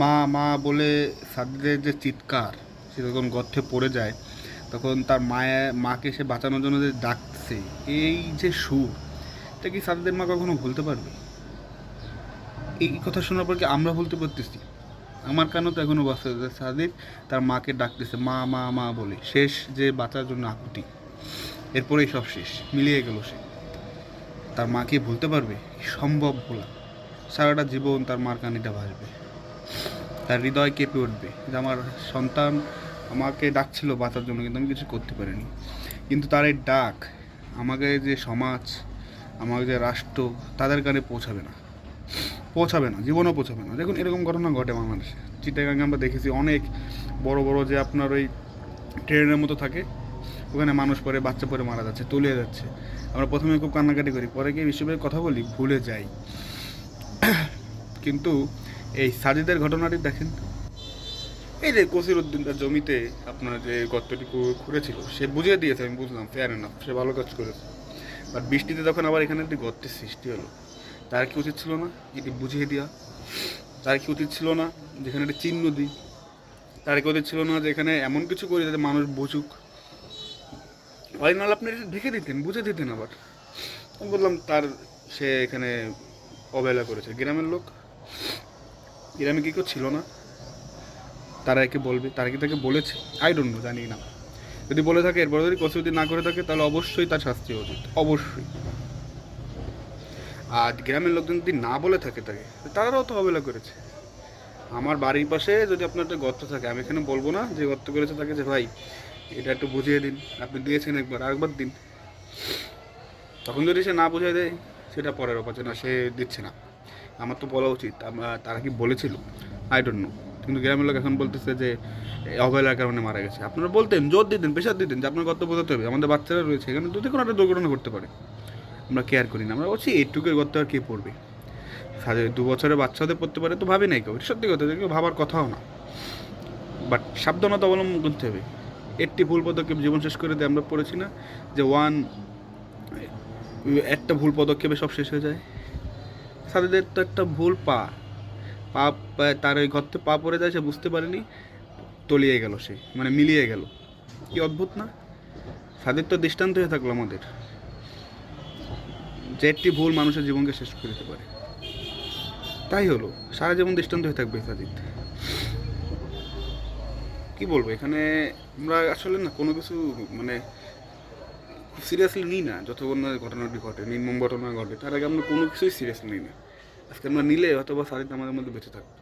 মা মা বলে সাদিদের যে চিৎকার, সে যখন গর্তে পড়ে যায় তখন তার মাকে সে বাঁচানোর জন্য যে ডাকছে, এই যে সুর, এটা কি সাদিদের মা কখনো ভুলতে পারবে? এই কথা শোনার পর কি আমরা ভুলতে পারতেছি? আমার কানও তো এখনো বাঁচতে, যে সাদিক তার মাকে ডাকতেছে মা মা মা বলে, শেষ যে বাঁচার জন্য আকুতি, এরপরেই সব শেষ, মিলিয়ে গেল সে। তার মাকে ভুলতে পারবে? কি সম্ভব ভোলা? সারাটা জীবন তার মার কানিটা ভাসবে, তার হৃদয় কেঁপে উঠবে যে আমার সন্তান আমাকে ডাকছিল বাঁচার জন্য, কিন্তু আমি কিছু করতে পারিনি। কিন্তু তার এই ডাক আমাকে যে সমাজ, আমাকে যে রাষ্ট্র, তাদের কানে পৌঁছাবে না, পৌঁছাবে না, জীবনও পৌঁছাবে না। দেখুন এরকম ঘটনা ঘটে বাংলাদেশে। চিটাগাঙে আমরা দেখেছি অনেক বড় বড় যে আপনার ওই ট্রেনের মতো থাকে, ওখানে মানুষ পরে বাচ্চা পরে মারা যাচ্ছে, তলিয়ে যাচ্ছে। আমরা প্রথমে খুব কান্নাকাটি করি, পরে গিয়ে বিশ্বব্যাপী কথা বলি, ভুলে যাই। কিন্তু এই সাজিদের ঘটনাটি দেখেন, এই যে কসির উদ্দিন তার জমিতে আপনার যে গর্তটি খুঁড়েছিল, সে বুঝিয়ে দিয়েছে, আমি বুঝলাম, ফেয়ার এনাফ, সে ভালো কাজ করেছে। বাট বৃষ্টিতে তখন আবার এখানে একটি গর্তের সৃষ্টি হলো, তার কি উচিত ছিল না এটি বুঝিয়ে দেওয়া? তার কি উচিত ছিল না যেখানে একটা চিহ্ন দিই? তার কি উচিত ছিল না যে এখানে এমন কিছু করি যাতে মানুষ বুঝুক? অরিজিনাল আপনি এটা দেখে দিতেন, বুঝে দিতেন। আবার আমি বললাম তার, সে এখানে অবহেলা করেছে। গ্রামের লোক, গ্রামে কি কেউ ছিল না? তারা একে বলবে, তারা কি তাকে বলেছে? আই ডোন্ট নো, জানি না। যদি বলে থাকে, এরপরে যদি কষ্ট যদি না করে থাকে, তাহলে অবশ্যই তার শাস্তি হওয়া উচিত, অবশ্যই। আর গ্রামের লোকজন যদি না বলে থাকে তাকে, তারাও তো অবহেলা করেছে। আমার বাড়ির পাশে যদি আপনার একটা গর্ত থাকে, আমি এখানে বলবো না যে গর্ত করেছে তাকে যে ভাই এটা একটু বুঝিয়ে দিন, আপনি দিয়েছেন একবার, আরেকবার দিন। তখন যদি সে না বুঝিয়ে দেয়, সেটা পরের ব্যাপার, না সে দিচ্ছে না, আমার তো বলা উচিত। তারা কি বলেছিল? I don't know. কিন্তু গ্রামের লোক এখন বলতেছে যে অবহেলার কারণে মারা গেছে। আপনারা বলতেন, জোর দিতেন, প্রেশার দিতেন যে আপনার কর্তব্য বোঝাতে হবে, আমাদের বাচ্চারা রয়েছে এখানে, যদি কোনো একটা দুর্ঘটনা ঘটতে পারে। আমরা কেয়ার করি না, আমরা বলছি এইটুকুর গর্ত আর কে পড়বে? 2 বছরের বাচ্চাদের পড়তে পারে তো ভাবি নাই কেউ, সত্যি কথা, কেউ ভাবার কথাও না। বাট সাবধানতা অবলম্বন করতে হবে। একটি ভুল পদক্ষেপ জীবন শেষ করে দিয়ে আমরা পড়েছি না যে একটা ভুল পদক্ষেপে সব শেষ হয়ে যায়। সাথীদের তো একটা ভুল পা পা তার ওই গর্তে পা পড়ে যায়, সে বুঝতে পারেনি, তলিয়ে গেল সে, মানে মিলিয়ে গেল। কি অদ্ভুত না? সাদের তো দৃষ্টান্ত হয়ে থাকলো আমাদের, যে একটি ভুল মানুষের জীবনকে শেষ করে দিতে পারে। তাই হলো, সারা জীবন দৃষ্টান্ত হয়ে থাকবে সাজিদ। কি বলবো এখানে, আমরা আসলে না কোনো কিছু মানে খুব সিরিয়াসলি নিই না। যতক্ষণ না ঘটনাটি ঘটে, নির্মম ঘটনা ঘটে, তার আগে আমরা কোনো কিছুই সিরিয়াসলি নিই না। আজকে আমরা নিলে অথবা সাজিদ আমাদের মধ্যে বেঁচে থাকবো।